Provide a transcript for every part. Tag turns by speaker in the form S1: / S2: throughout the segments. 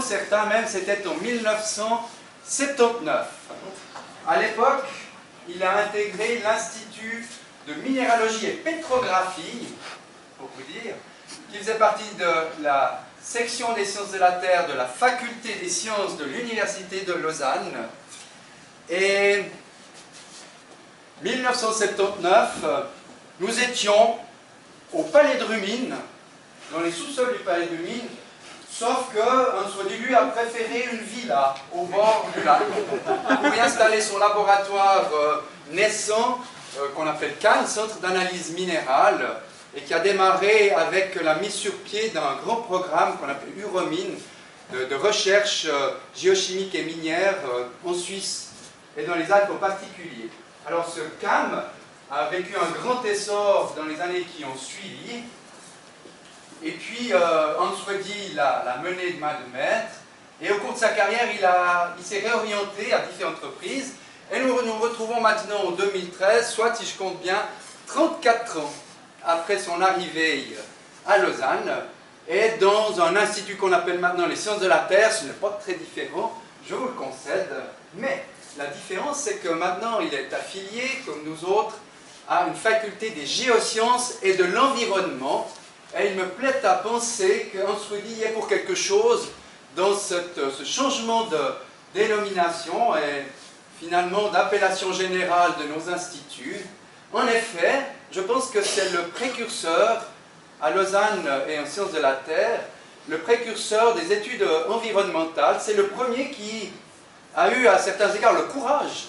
S1: Pour certains même, c'était en 1979. À l'époque, il a intégré l'Institut de minéralogie et pétrographie, pour vous dire, qui faisait partie de la section des sciences de la Terre de la faculté des sciences de l'Université de Lausanne. Et 1979, nous étions au Palais de Rumine, dans les sous-sols du Palais de Rumine, sauf que lui a préféré une villa au bord du lac pour y installer son laboratoire naissant, qu'on appelle CAN, Centre d'analyse minérale, et qui a démarré avec la mise sur pied d'un grand programme qu'on appelle Uromine, de recherche géochimique et minière en Suisse et dans les Alpes en particulier. Alors ce CAM a vécu un grand essor dans les années qui ont suivi, et puis Hans Ruedi l'a mené de main de maître, et au cours de sa carrière, il s'est réorienté à différentes reprises, et nous nous retrouvons maintenant en 2013, soit, si je compte bien, 34 ans après son arrivée à Lausanne, et dans un institut qu'on appelle maintenant les sciences de la Terre. Ce n'est pas très différent, je vous le concède, mais la différence, c'est que maintenant, il est affilié, comme nous autres, à une faculté des géosciences et de l'environnement, et il me plaît à penser que Hans Ruedi est pour quelque chose dans ce changement de dénomination et finalement d'appellation générale de nos instituts. En effet, je pense que c'est le précurseur à Lausanne et en sciences de la Terre, le précurseur des études environnementales. C'est le premier qui a eu à certains égards le courage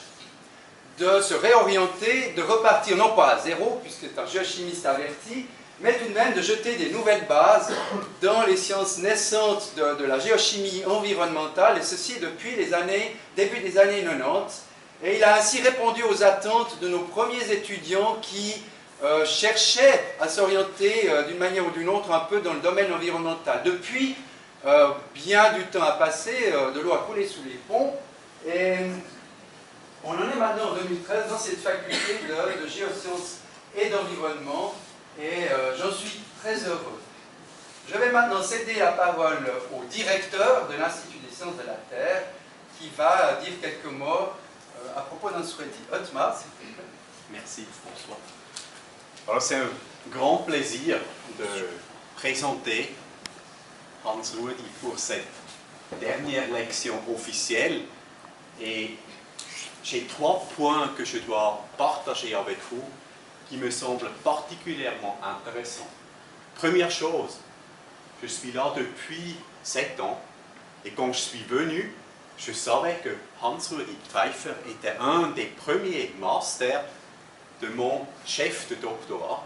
S1: de se réorienter, de repartir non pas à zéro, puisque c'est un géochimiste averti, mais tout de même de jeter des nouvelles bases dans les sciences naissantes de la géochimie environnementale, et ceci depuis début des années 90. Et il a ainsi répondu aux attentes de nos premiers étudiants qui cherchaient à s'orienter d'une manière ou d'une autre un peu dans le domaine environnemental. Depuis, bien du temps a passé, de l'eau a coulé sous les ponts, et on en est maintenant en 2013 dans cette faculté de géosciences et d'environnement, et j'en suis très heureux. Je vais maintenant céder la parole au directeur de l'Institut des sciences de la Terre, qui va dire quelques mots à propos d'Hans Ruedi. Otmar, s'il vous plaît.
S2: Merci François. Alors c'est un grand plaisir de présenter Hans Ruedi pour cette dernière lection officielle, et j'ai 3 points que je dois partager avec vous qui me semblent particulièrement intéressants. Première chose, je suis là depuis 7 ans, et quand je suis venu, je savais que Hans Ruedi Pfeiffer était un des premiers masters de mon chef de doctorat,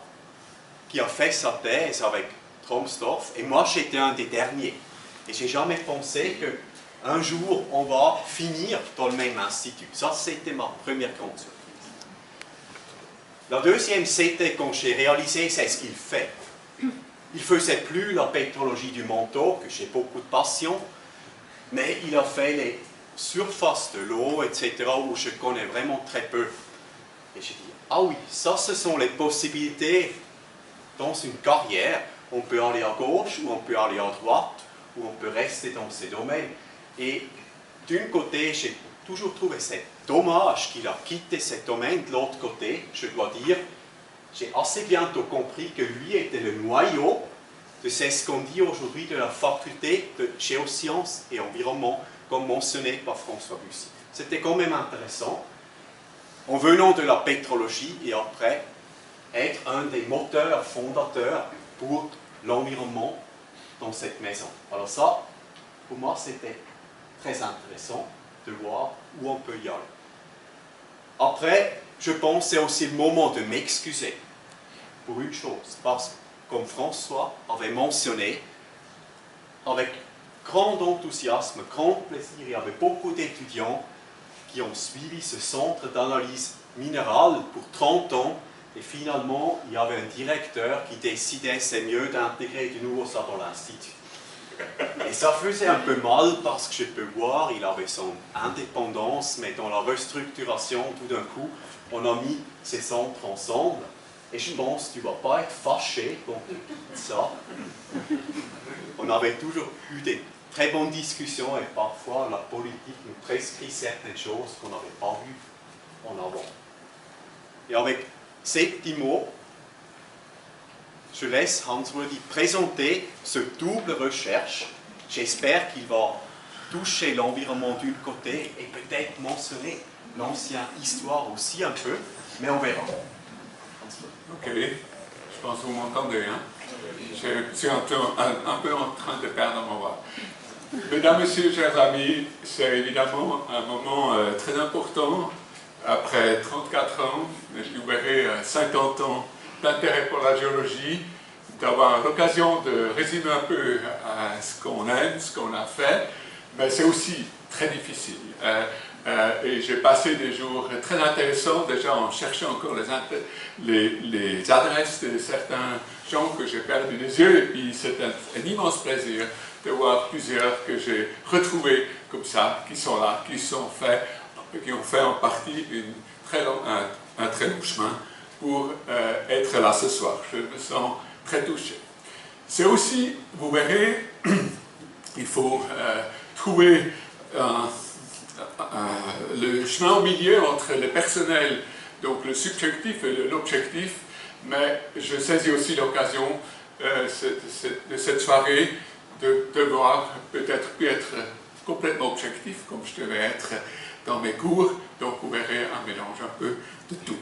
S2: qui a fait sa thèse avec Tromsdorf, et moi j'étais un des derniers. Et j'ai jamais pensé qu'un jour on va finir dans le même institut. Ça, c'était ma première grande surprise. La deuxième, c'était quand j'ai réalisé c'est ce qu'il fait. Il ne faisait plus la pétrologie du manteau, que j'ai beaucoup de passion, mais il a fait les surfaces de l'eau, etc., où je connais vraiment très peu. Et j'ai dit, ah oui, ça, ce sont les possibilités dans une carrière. On peut aller à gauche, ou on peut aller à droite, ou on peut rester dans ces domaines. Et d'un côté, j'ai toujours trouvé c'est dommage qu'il a quitté ce domaine. De l'autre côté, je dois dire, j'ai assez bientôt compris que lui était le noyau de ce qu'on dit aujourd'hui de la faculté de géosciences et environnement, comme mentionné par François Bussy. C'était quand même intéressant, en venant de la pétrologie et après, être un des moteurs fondateurs pour l'environnement dans cette maison. Alors ça, pour moi, c'était très intéressant de voir où on peut y aller. Après, je pense que c'est aussi le moment de m'excuser pour une chose, parce que, comme François avait mentionné, avec grand enthousiasme, grand plaisir, il y avait beaucoup d'étudiants qui ont suivi ce centre d'analyse minérale pour 30 ans, et finalement, il y avait un directeur qui décidait c'est mieux d'intégrer de nouveau ça dans l'institut. Et ça faisait un peu mal parce que je peux voir, il avait son indépendance, mais dans la restructuration, tout d'un coup, on a mis ces centres ensemble. Et je pense que tu ne vas pas être fâché contre ça. On avait toujours eu des très bonne discussion et parfois la politique nous prescrit certaines choses qu'on n'avait pas vues en avant. Et avec ces petits mots, je laisse Hans-Rudi présenter ce double recherche. J'espère qu'il va toucher l'environnement d'une côté et peut-être mentionner l'ancienne histoire aussi un peu, mais on verra.
S3: Ok, je pense que vous m'entendez, hein? Je suis un peu en train de perdre ma voix. Mesdames, Messieurs, chers amis, c'est évidemment un moment très important. Après 34 ans, je verrai 50 ans d'intérêt pour la géologie, d'avoir l'occasion de résumer un peu ce qu'on aime, ce qu'on a fait, mais c'est aussi très difficile. Et j'ai passé des jours très intéressants, déjà en cherchant encore les adresses de certains gens que j'ai perdu des yeux, et puis c'est un immense plaisir de voir plusieurs que j'ai retrouvés comme ça, qui sont là, qui ont fait en partie un très long chemin pour être là ce soir. Je me sens très touché. C'est aussi, vous verrez, il faut trouver le chemin au milieu entre le personnel, donc le subjectif et l'objectif, mais je saisis aussi l'occasion de cette soirée de devoir peut-être plus être complètement objectif, comme je devais être dans mes cours, donc vous verrez un mélange un peu de tout.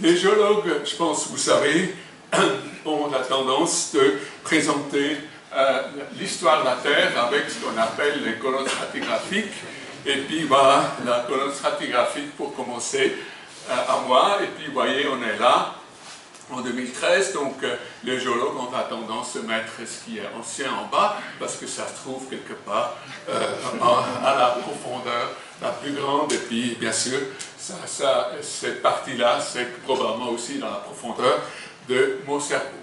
S3: Les géologues, je pense, vous savez, ont la tendance de présenter l'histoire de la Terre avec ce qu'on appelle les colonnes stratigraphiques. Et puis voilà, la colonne stratigraphique pour commencer à moi. Et puis vous voyez, on est là en 2013, donc les géologues ont la tendance de mettre ce qui est ancien en bas, parce que ça se trouve quelque part à la profondeur la plus grande. Et puis bien sûr, cette partie-là, c'est probablement aussi dans la profondeur de mon cerveau.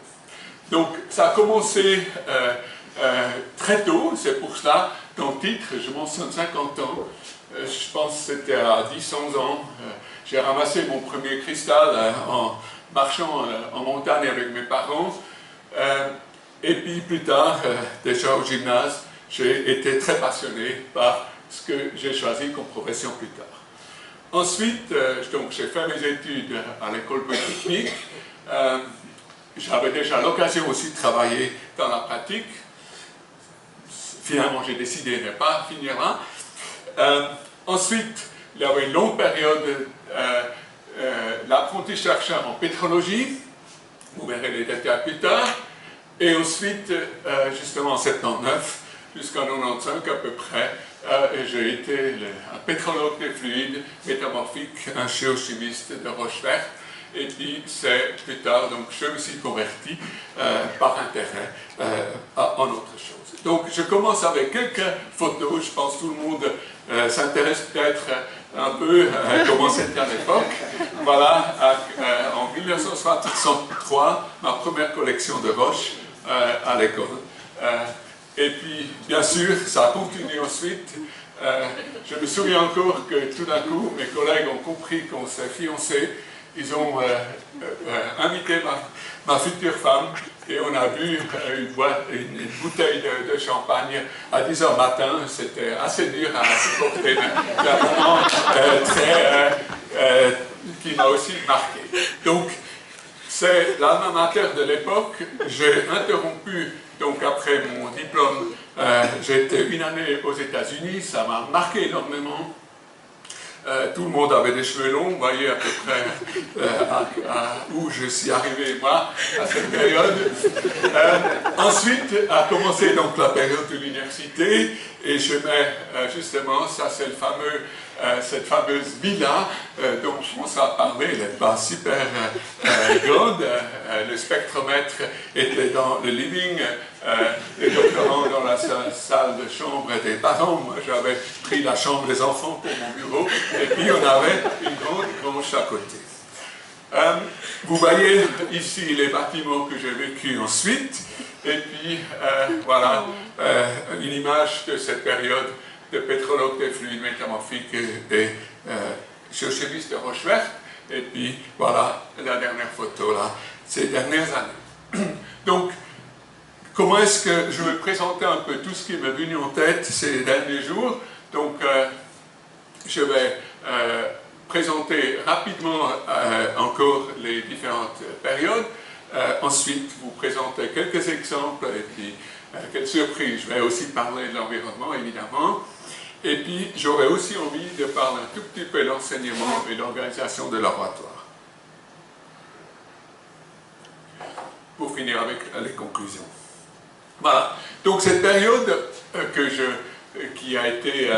S3: Donc ça a commencé très tôt, c'est pour cela qu'en titre, je mentionne 50 ans, je pense que c'était à 10-11 ans, j'ai ramassé mon premier cristal en marchant en montagne avec mes parents, et puis plus tard, déjà au gymnase, j'ai été très passionné par ce que j'ai choisi comme profession plus tard. Ensuite, donc j'ai fait mes études à l'école polytechnique. J'avais déjà l'occasion aussi de travailler dans la pratique. Finalement, j'ai décidé de ne pas finir là. Ensuite, il y avait une longue période d'apprenti-chercheur en pétrologie. Vous verrez les détails plus tard. Et ensuite, justement en 79, jusqu'en 95 à peu près, j'ai été un pétrologue des fluides métamorphiques, un géochimiste de Rochevert. Et puis, c'est plus tard, donc je me suis converti par intérêt en autre chose. Donc, je commence avec quelques photos. Je pense que tout le monde s'intéresse peut-être un peu à comment c'était à l'époque. Voilà, en 1963, ma première collection de roches à l'école. Et puis, bien sûr, ça a continué ensuite. Je me souviens encore que tout d'un coup, mes collègues ont compris qu'on s'est fiancés. Ils ont invité ma future femme et on a bu une bouteille de champagne à 10 h matin. C'était assez dur à supporter, mais un moment qui m'a aussi marqué. Donc, c'est l'alma mater de l'époque. J'ai interrompu, donc après mon diplôme, j'ai été une année aux États-Unis. Ça m'a marqué énormément. Tout le monde avait des cheveux longs, vous voyez à peu près où je suis arrivé, moi, à cette période. Ensuite a commencé donc la période de l'université, et je mets justement, ça c'est le cette fameuse villa dont François a parlé, elle n'est pas super grande, le spectromètre était dans le living, les doctorants dans la salle de chambre des parents, moi j'avais pris la chambre des enfants pour mon bureau, et puis on avait une grande grange à côté. Vous voyez ici les bâtiments que j'ai vécus ensuite, et puis voilà une image de cette période de pétrologue des fluides métamorphiques et géochimiste de Rochevert. Et puis voilà la dernière photo là, ces dernières années. Donc comment est-ce que je vais présenter un peu tout ce qui m'est venu en tête ces derniers jours. Donc, je vais présenter rapidement encore les différentes périodes. Ensuite, vous présenter quelques exemples et puis, quelle surprise, je vais aussi parler de l'environnement, évidemment. Et puis, j'aurais aussi envie de parler un tout petit peu de l'enseignement et de l'organisation de laboratoire. Pour finir avec les conclusions. Voilà. Donc, cette période qui a été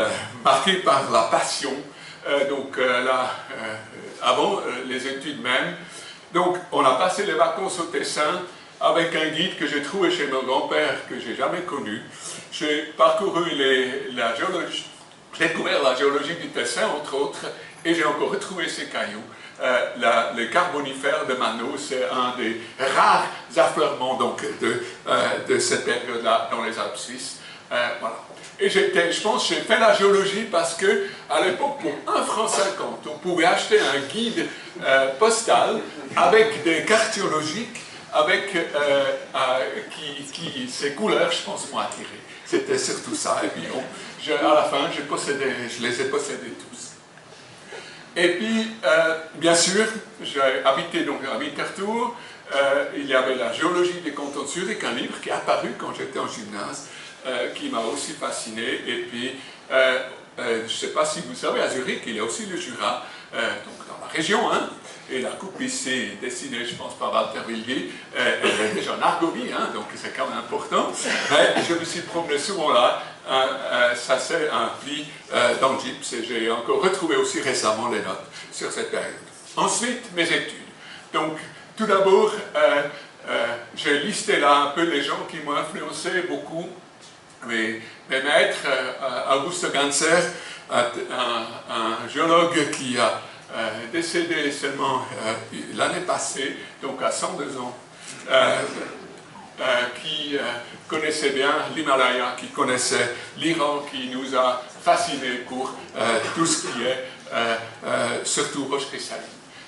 S3: marquée par la passion, avant les études même. Donc, on a passé les vacances au Tessin avec un guide que j'ai trouvé chez mon grand-père, que je n'ai jamais connu. J'ai parcouru la géologie, j'ai découvert la géologie du Tessin, entre autres, et j'ai encore retrouvé ces cailloux. Le Carbonifère de Manot, c'est un des rares affleurements donc, de cette période-là dans les Alpes suisses. Voilà. Et je pense que j'ai fait la géologie parce que à l'époque, pour 1,50 franc, on pouvait acheter un guide postal avec des cartes géologiques, avec ces couleurs, je pense, m'ont attiré. C'était surtout ça. Et puis, à la fin, je les ai possédés tous. Et puis, bien sûr, j'ai habité donc à Winterthur. Il y avait la géologie des cantons de Zurich, un livre qui est apparu quand j'étais en gymnase, qui m'a aussi fasciné. Et puis, je ne sais pas si vous savez, à Zurich, il y a aussi le Jura, donc dans la région, hein. Et la coupe ici, dessinée, je pense, par Walter Wilgi, elle est déjà en Argovie, hein, donc c'est quand même important. Mais je me suis promené souvent là, ça c'est un pli dans le gypse, et j'ai encore retrouvé aussi récemment les notes sur cette période. Ensuite, mes études. Donc, tout d'abord, j'ai listé là un peu les gens qui m'ont influencé beaucoup. Mes maîtres, Augusto Ganser, un géologue qui a décédé seulement l'année passée, donc à 102 ans, qui connaissait bien l'Himalaya, qui connaissait l'Iran, qui nous a fascinés pour tout ce qui est surtout roche cristalline.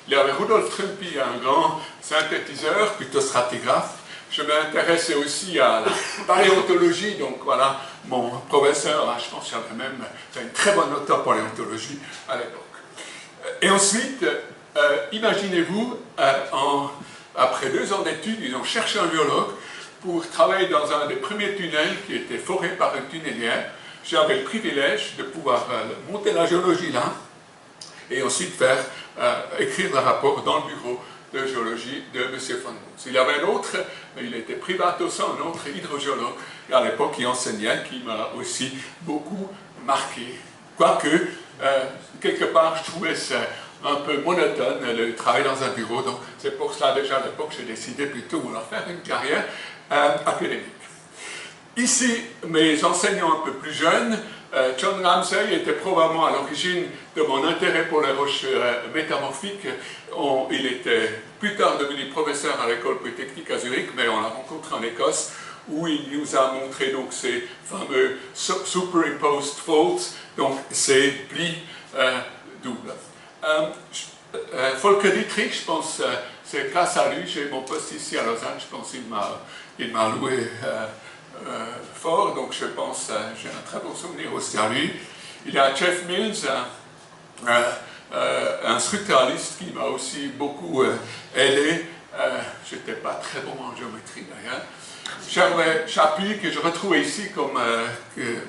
S3: Il y avait Rudolf Trumpi, un grand synthétiseur, plutôt stratigraphe. Je m'intéressais aussi à la paléontologie, donc voilà, mon professeur, là, je pense que j'avais même fait une très bonne note en paléontologie à l'époque. Et ensuite, imaginez-vous, après 2 ans d'études, ils ont cherché un géologue pour travailler dans un des premiers tunnels qui était foré par une tunnelière. J'avais le privilège de pouvoir monter la géologie là, et ensuite écrire le rapport dans le bureau de géologie de M. von Mons. Il y avait un autre, il était privatos, un autre hydrogéologue, à l'époque qui enseignait, qui m'a aussi beaucoup marqué. Quoique, quelque part, je trouvais ça un peu monotone, le travail dans un bureau, donc c'est pour cela déjà à l'époque j'ai décidé plutôt de faire une carrière académique. Ici, mes enseignants un peu plus jeunes, John Ramsay était probablement à l'origine de mon intérêt pour les roches métamorphiques. Il était plus tard devenu professeur à l'école polytechnique à Zurich, mais on l'a rencontré en Écosse, où il nous a montré donc ces fameux superimposed faults, donc ces plis doubles. Volker Dietrich, je pense, c'est grâce à lui, j'ai mon poste ici à Lausanne, je pense qu'il m'a loué fort, donc je pense, j'ai un très bon souvenir aussi à lui. Il y a Jeff Mills, un structuraliste qui m'a aussi beaucoup aidé. Je n'étais pas très bon en géométrie d'ailleurs. Gervais Chapuis, que je retrouvais ici comme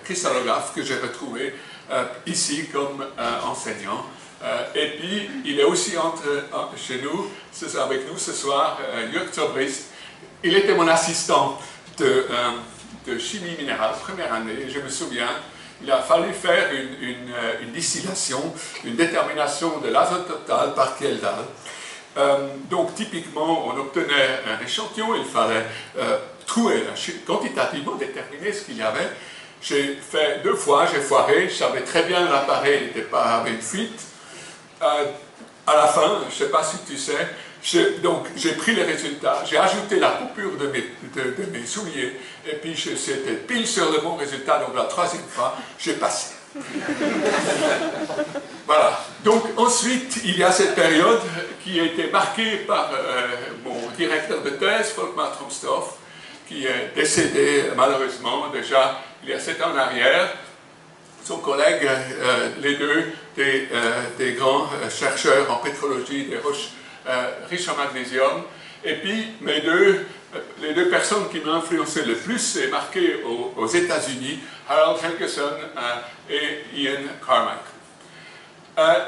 S3: cristallographe, que j'ai retrouvé ici comme enseignant. Et puis, il est aussi chez nous, avec nous ce soir, Jörg Zobrist. Il était mon assistant de chimie minérale, première année, et je me souviens, il a fallu faire une distillation, une détermination de l'azote total par Kjeldahl. Donc, typiquement, on obtenait un échantillon, il fallait trouver, quantitativement déterminer ce qu'il y avait. J'ai fait 2 fois, j'ai foiré, je savais très bien que l'appareil avait une fuite. À la fin, je ne sais pas si tu sais, j'ai pris les résultats, j'ai ajouté la coupure de mes souliers, et puis c'était pile sur le bon résultat, donc la 3e fois, j'ai passé. Voilà. Donc ensuite, il y a cette période qui a été marquée par mon directeur de thèse, Volkmar Tromsdorff, qui est décédé malheureusement déjà il y a 7 ans en arrière. Son collègue, les deux, des grands chercheurs en pétrologie des roches riches en magnésium. Et puis, les deux personnes qui m'ont influencé le plus et marqué aux États-Unis, Harold Helgeson et Ian Carmack.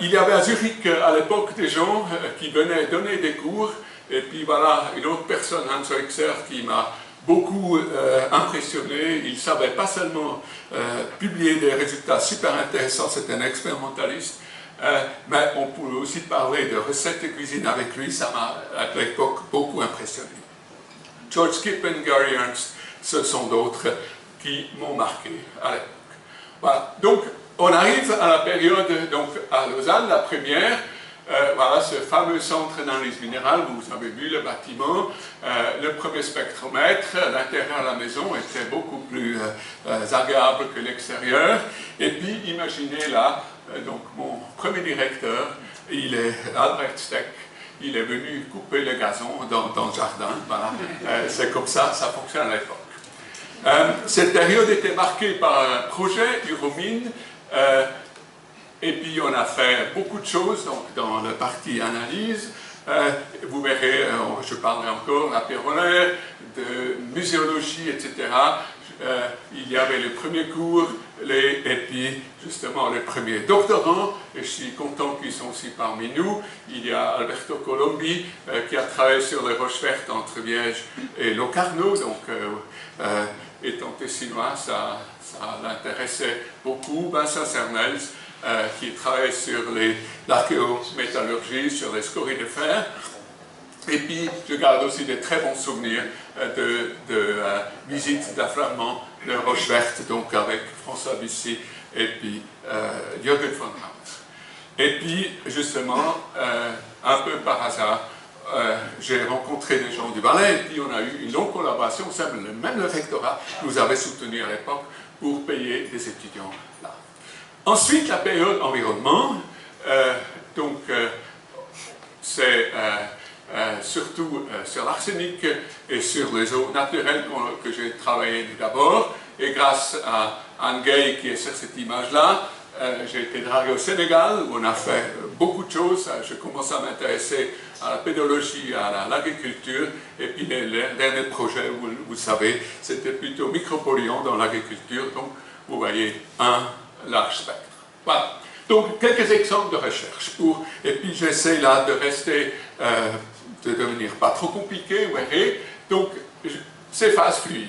S3: Il y avait à Zurich à l'époque des gens qui venaient donner des cours, et puis voilà, une autre personne, Hans Hoexer, qui m'a beaucoup impressionné. Il savait pas seulement publier des résultats super intéressants, c'était un expérimentaliste, mais on pouvait aussi parler de recettes de cuisine avec lui, ça m'a à l'époque beaucoup impressionné. George Kippen, Gary Ernst, ce sont d'autres qui m'ont marqué à l'époque. Voilà, donc on arrive à la période, donc à Lausanne, la première. Voilà ce fameux centre d'analyse minérale, vous avez vu le bâtiment, le premier spectromètre, l'intérieur de la maison était beaucoup plus agréable que l'extérieur. Et puis imaginez là, donc mon premier directeur, il est Albert Steck, il est venu couper le gazon dans le jardin, voilà. C'est comme ça, ça fonctionne à l'époque. Cette période était marquée par un projet Euromine. Et puis on a fait beaucoup de choses donc, dans la partie analyse. Vous verrez, je parlerai encore d'apérolaire, de muséologie, etc. Il y avait le premier cours, et puis justement le premier doctorant, et je suis content qu'ils sont aussi parmi nous. Il y a Alberto Colombi qui a travaillé sur les roches vertes entre Viège et Locarno, donc étant tessinois, ça l'intéressait beaucoup. Vincent Cernels, qui travaille sur l'archéométallurgie, sur les scories de fer. Et puis, je garde aussi des très bons souvenirs de visites d'affleurement de roches vertes, donc avec François Bussy et puis Jürgen von Haus. Et puis, justement, un peu par hasard, j'ai rencontré des gens du Valais, et puis on a eu une longue collaboration, même le rectorat nous avait soutenu à l'époque pour payer des étudiants là. Ensuite, la période environnement, c'est surtout sur l'arsenic et sur les eaux naturelles que j'ai travaillé d'abord. Et grâce à Anne Gay qui est sur cette image-là, j'ai été dragué au Sénégal où on a fait beaucoup de choses. Je commence à m'intéresser à la pédologie, à l'agriculture. Et puis le dernier projet, vous savez, c'était plutôt micropolluants dans l'agriculture. Donc, vous voyez un large spectre. Voilà. Donc, quelques exemples de recherche. Et puis, j'essaie là de rester, de devenir pas trop compliqué, vous verrez. Donc, ces phases fluides.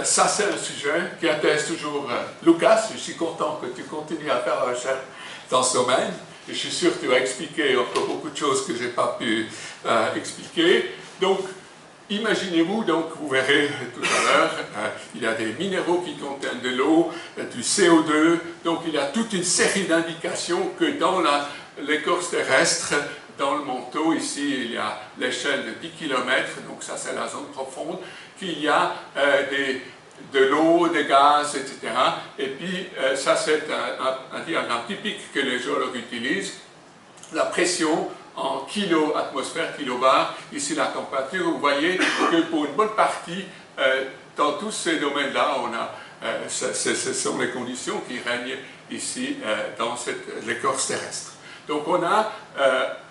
S3: Ça, c'est un sujet qui intéresse toujours Lucas. Je suis content que tu continues à faire la recherche dans ce domaine. Et je suis sûr que tu vas expliquer encore beaucoup de choses que je n'ai pas pu expliquer. Donc, imaginez-vous, donc vous verrez tout à l'heure, il y a des minéraux qui contiennent de l'eau, du CO2, donc il y a toute une série d'indications que dans l'écorce terrestre, dans le manteau, ici il y a l'échelle de 10 km, donc ça c'est la zone profonde, qu'il y a de l'eau, des gaz, etc. Et puis ça c'est un diagramme typique que les géologues utilisent, la pression en kilo atmosphère, kilobar, ici la température, vous voyez que pour une bonne partie, dans tous ces domaines-là, ce sont les conditions qui règnent ici dans l'écorce terrestre. Donc on a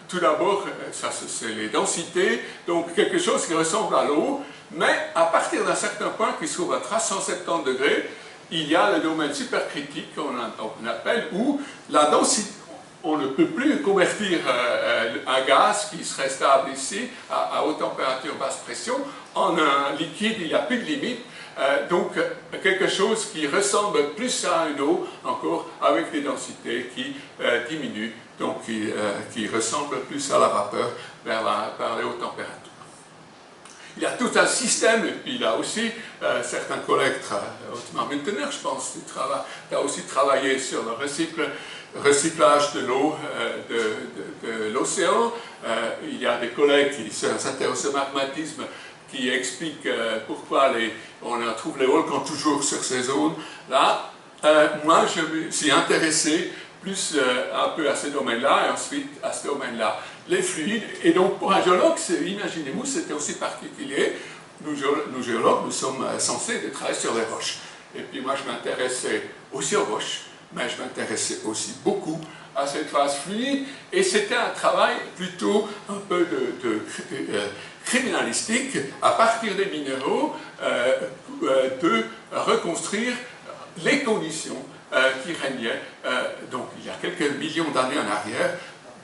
S3: tout d'abord, ça c'est les densités, donc quelque chose qui ressemble à l'eau, mais à partir d'un certain point qui se trouve à 370 degrés, il y a le domaine supercritique qu'on appelle, où la densité, on ne peut plus convertir un gaz qui serait stable ici, à haute température, basse pression, en un liquide, il n'y a plus de limite. Donc, quelque chose qui ressemble plus à une eau, encore, avec des densités qui diminuent, donc qui ressemble plus à la vapeur vers les hautes températures. Il y a tout un système, et puis là aussi, certains collègues, Otmar Muntener, je pense, tu as aussi travaillé sur le recyclage de l'eau de l'océan. Il y a des collègues qui s'intéressent au magmatisme qui expliquent pourquoi on trouve les volcans toujours sur ces zones-là. Moi, je me suis intéressé plus un peu à ce domaine-là et ensuite à ce domaine-là, les fluides. Et donc, pour un géologue, imaginez-vous, c'était aussi particulier nous géologues, nous sommes censés de travailler sur les roches. Et puis moi, je m'intéressais aussi aux roches, mais je m'intéressais aussi beaucoup à cette phase fluide, et c'était un travail plutôt un peu de criminalistique, à partir des minéraux, de reconstruire les conditions qui régnaient, donc il y a quelques millions d'années en arrière,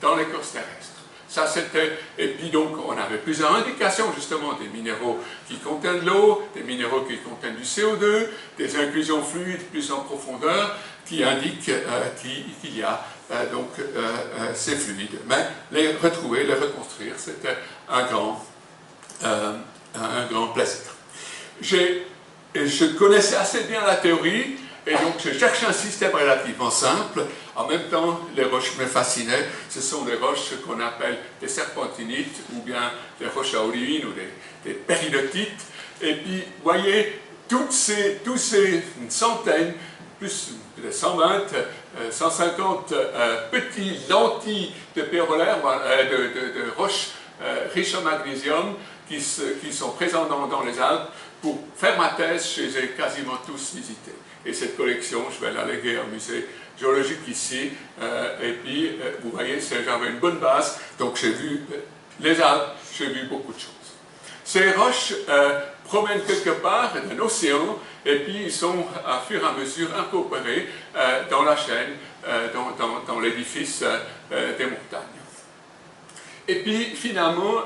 S3: dans l'écorce terrestre. Ça, c'était, et puis donc on avait plusieurs indications justement des minéraux qui contiennent de l'eau, des minéraux qui contiennent du CO2, des inclusions fluides plus en profondeur qui indiquent qu'il y a donc ces fluides. Mais les retrouver, les reconstruire, c'était un grand plaisir. Je connaissais assez bien la théorie, et donc je cherchais un système relativement simple. En même temps, les roches me fascinaient. Ce sont des roches qu'on appelle des serpentinites, ou bien des roches à olivine, ou des péridotites. Et puis, vous voyez, tous ces centaines, plus de 120, 150 petits lentilles de pérolaire, de roches riches en magnésium, qui sont présents dans les Alpes. Pour faire ma thèse, je les ai quasiment tous visités. Et cette collection, je vais la léguer au musée géologique ici. Et puis, vous voyez, j'avais une bonne base. Donc, j'ai vu les Alpes, j'ai vu beaucoup de choses. Ces roches promènent quelque part d'un océan, et puis ils sont, à fur et à mesure, incorporés dans la chaîne, dans l'édifice des montagnes. Et puis, finalement,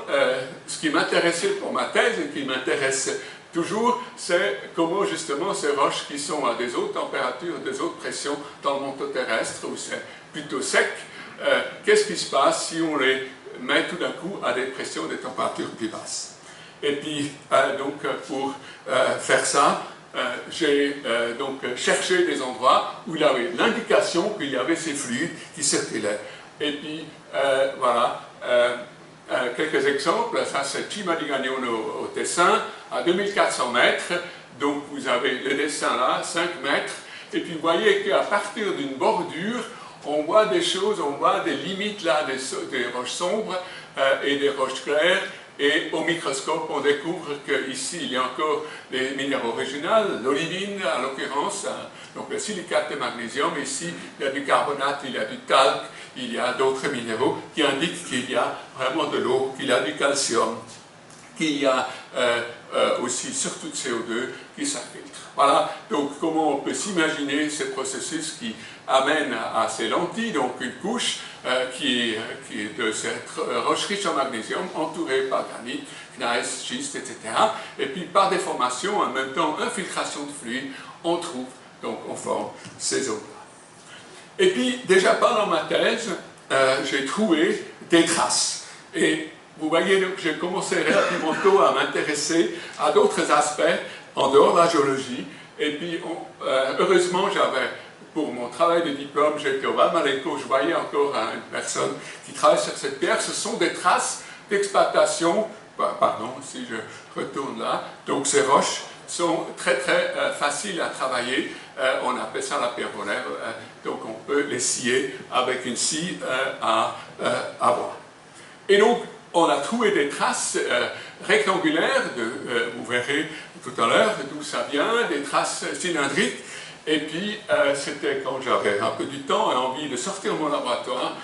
S3: ce qui m'intéressait pour ma thèse, et qui m'intéresse toujours, c'est comment justement ces roches qui sont à des hautes températures, des hautes pressions dans le manteau terrestre, où c'est plutôt sec, qu'est-ce qui se passe si on les met tout d'un coup à des pressions, des températures plus basses. Et puis, donc, pour faire ça, j'ai donc cherché des endroits où il y avait l'indication qu'il y avait ces fluides qui circulaient. Et puis, voilà. Quelques exemples, ça c'est Cima di Gagnone au Tessin, à 2400 mètres, donc vous avez le dessin là, 5 mètres, et puis vous voyez qu'à partir d'une bordure, on voit des choses, on voit des limites là, des roches sombres et des roches claires, et au microscope on découvre qu'ici il y a encore des minéraux régionaux, l'olivine à l'occurrence, donc le silicate de magnésium, ici il y a du carbonate, il y a du talc, il y a d'autres minéraux qui indiquent qu'il y a vraiment de l'eau, qu'il y a du calcium, qu'il y a aussi surtout de CO2 qui s'infiltre. Voilà, donc comment on peut s'imaginer ces processus qui amènent à ces lentilles, donc une couche qui est de cette roche riche en magnésium, entourée par granit, gneiss, schiste, etc. Et puis par déformation, en même temps infiltration de fluide, on trouve, donc on forme ces eaux-là. Et puis, déjà pendant ma thèse, j'ai trouvé des traces. Et vous voyez, donc j'ai commencé relativement tôt à m'intéresser à d'autres aspects en dehors de la géologie. Et puis, heureusement, pour mon travail de diplôme, j'étais au Val Malenco, je voyais encore une personne qui travaille sur cette pierre. Ce sont des traces d'exploitation, pardon, si je retourne là. Donc, ces roches sont très très faciles à travailler. On appelle ça la pierre polaire. Donc on peut les scier avec une scie à bois. Et donc on a trouvé des traces rectangulaires, vous verrez tout à l'heure d'où ça vient, des traces cylindriques. Et puis c'était quand j'avais un peu du temps et envie de sortir de mon laboratoire,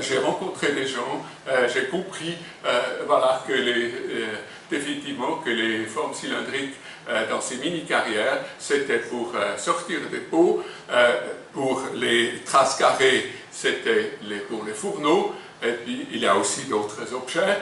S3: j'ai rencontré des gens, j'ai compris voilà, définitivement que les formes cylindriques dans ces mini-carrières, c'était pour sortir des pots, pour les traces carrées, c'était pour les fourneaux, et puis il y a aussi d'autres objets.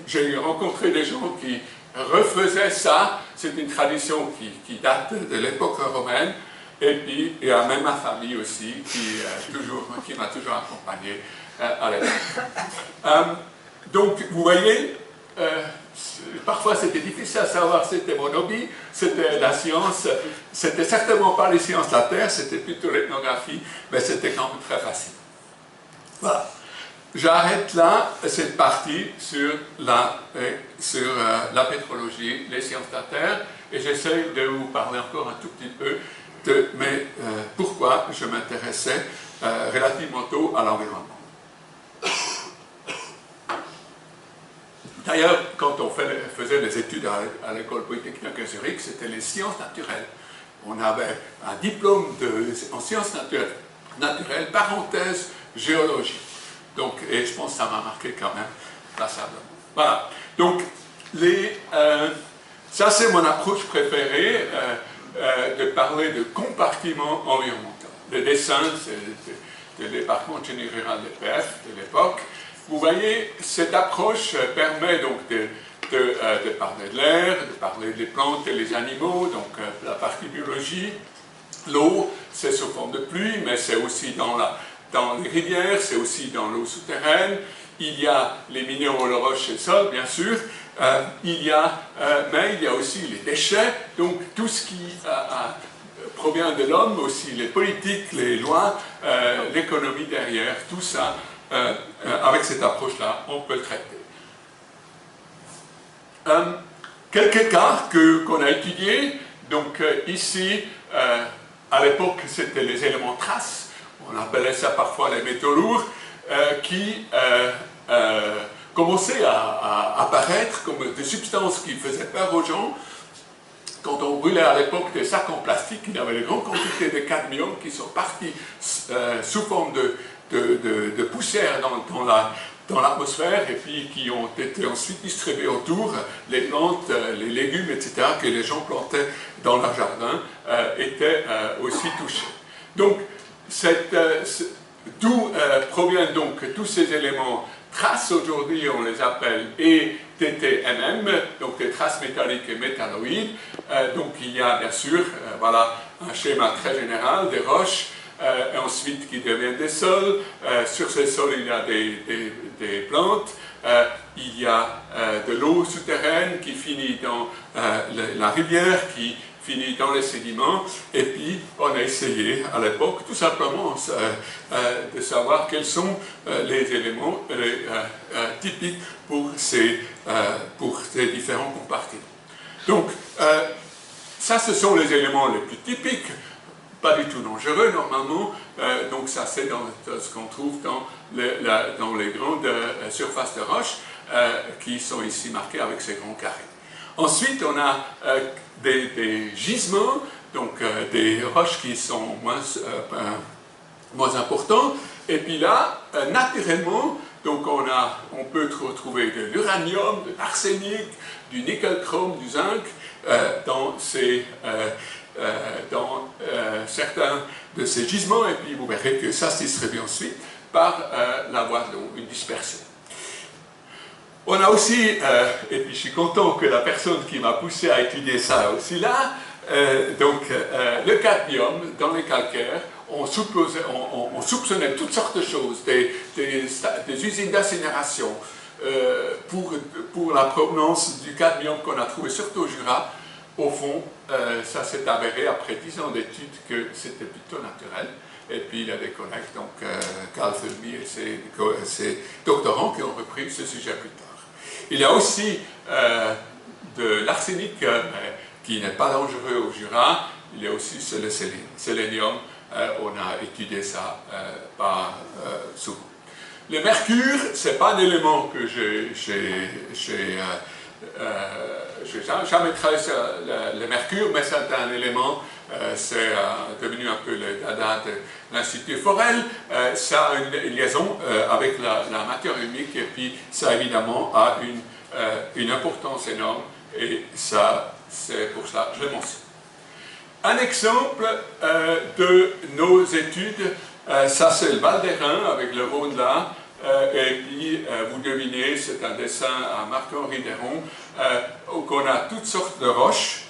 S3: J'ai rencontré des gens qui refaisaient ça, c'est une tradition qui date de l'époque romaine, et puis il y a même ma famille aussi qui m'a toujours accompagné à l'époque. Donc vous voyez, parfois c'était difficile à savoir si c'était mon hobby, c'était la science, c'était certainement pas les sciences de la Terre, c'était plutôt l'ethnographie, mais c'était quand même très facile. Voilà. J'arrête là cette partie sur la pétrologie, les sciences de la Terre, et j'essaie de vous parler encore un tout petit peu de pourquoi je m'intéressais relativement tôt à l'environnement. D'ailleurs, quand on faisait des études à l'école polytechnique à Zurich, c'était les sciences naturelles. On avait un diplôme en sciences naturelles, parenthèse, géologie. Donc, et je pense que ça m'a marqué quand même passablement. Voilà. Donc, ça c'est mon approche préférée, de parler de compartiment environnemental. Le dessin, c'est le département de génie rural de l'EPF de l'époque. Vous voyez, cette approche permet donc de parler de l'air, de parler des plantes et les animaux, donc la partie biologie. L'eau, c'est sous forme de pluie, mais c'est aussi dans les rivières, c'est aussi dans l'eau souterraine. Il y a les minéraux, le roche et le sol, bien sûr. Mais il y a aussi les déchets, donc tout ce qui provient de l'homme, aussi les politiques, les lois, l'économie derrière, tout ça. Avec cette approche-là, on peut le traiter. Quelques cas qu'on a étudiés, donc ici, à l'époque, c'était les éléments traces, on appelait ça parfois les métaux lourds, qui commençaient à apparaître comme des substances qui faisaient peur aux gens. Quand on brûlait à l'époque des sacs en plastique, il y avait des grandes quantités de cadmium qui sont partis sous forme de poussière dans l'atmosphère et puis qui ont été ensuite distribués autour. Les plantes, les légumes, etc., que les gens plantaient dans leur jardin étaient aussi touchés. Donc, d'où proviennent donc tous ces éléments traces. Aujourd'hui, on les appelle ETTMM, donc des traces métalliques et métalloïdes. Donc, il y a bien sûr, voilà, un schéma très général des roches, et ensuite qui deviennent des sols. Sur ces sols, il y a des plantes. Il y a de l'eau souterraine qui finit dans la rivière, qui finit dans les sédiments. Et puis, on a essayé à l'époque tout simplement de savoir quels sont les éléments typiques pour ces différents compartiments. Donc, ça, ce sont les éléments les plus typiques. Pas du tout dangereux normalement, donc ça c'est ce qu'on trouve dans les grandes surfaces de roches qui sont ici marquées avec ces grands carrés. Ensuite on a des gisements, donc des roches qui sont moins importants, et puis là, naturellement, donc on peut retrouver de l'uranium, de l'arsenic, du nickel-chrome, du zinc dans certains de ces gisements, et puis vous verrez que ça se distribue ensuite par la voie de l'eau, une dispersion. On a aussi, et puis je suis content que la personne qui m'a poussé à étudier ça aussi là, le cadmium dans les calcaires, on soupçonnait toutes sortes de choses, des usines d'incinération, pour la provenance du cadmium qu'on a trouvé surtout au Jura. Au fond, ça s'est avéré après 10 ans d'études que c'était plutôt naturel. Et puis il y a des collègues, donc Carl Felmy et ses doctorants qui ont repris ce sujet plus tard. Il y a aussi de l'arsenic qui n'est pas dangereux au Jura. Il y a aussi le sélénium. On a étudié ça souvent. Le mercure, ce n'est pas un élément que j'ai jamais travaillé sur le mercure, mais c'est un élément, c'est devenu un peu le dada de l'Institut Forel. Ça a une liaison avec la matière humique, et puis ça évidemment a une importance énorme, et ça, c'est pour ça que je le mentionne. Un exemple de nos études, ça c'est le Val d'Airain avec le Rhône là. Et puis, vous devinez, c'est un dessin à Marc-Henri Déron, où on a toutes sortes de roches.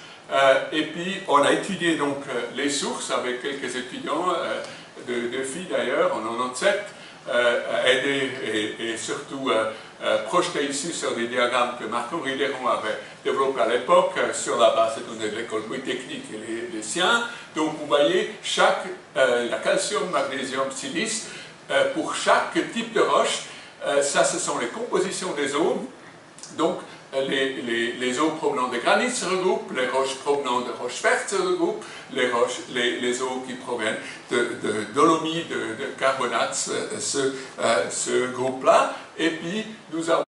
S3: Et puis, on a étudié donc les sources avec quelques étudiants, deux filles d'ailleurs, en 97, aidés et surtout projetés ici sur des diagrammes que Marc-Henri Déron avait développés à l'époque sur la base de données de l'école polytechnique et les siens. Donc, vous voyez, la calcium, magnésium, silice, pour chaque type de roche, ça ce sont les compositions des eaux. Donc les eaux provenant de granit se regroupent, les roches provenant de roches vertes se regroupent, les eaux qui proviennent de dolomie, de carbonate, ce groupe-là. Et puis nous avons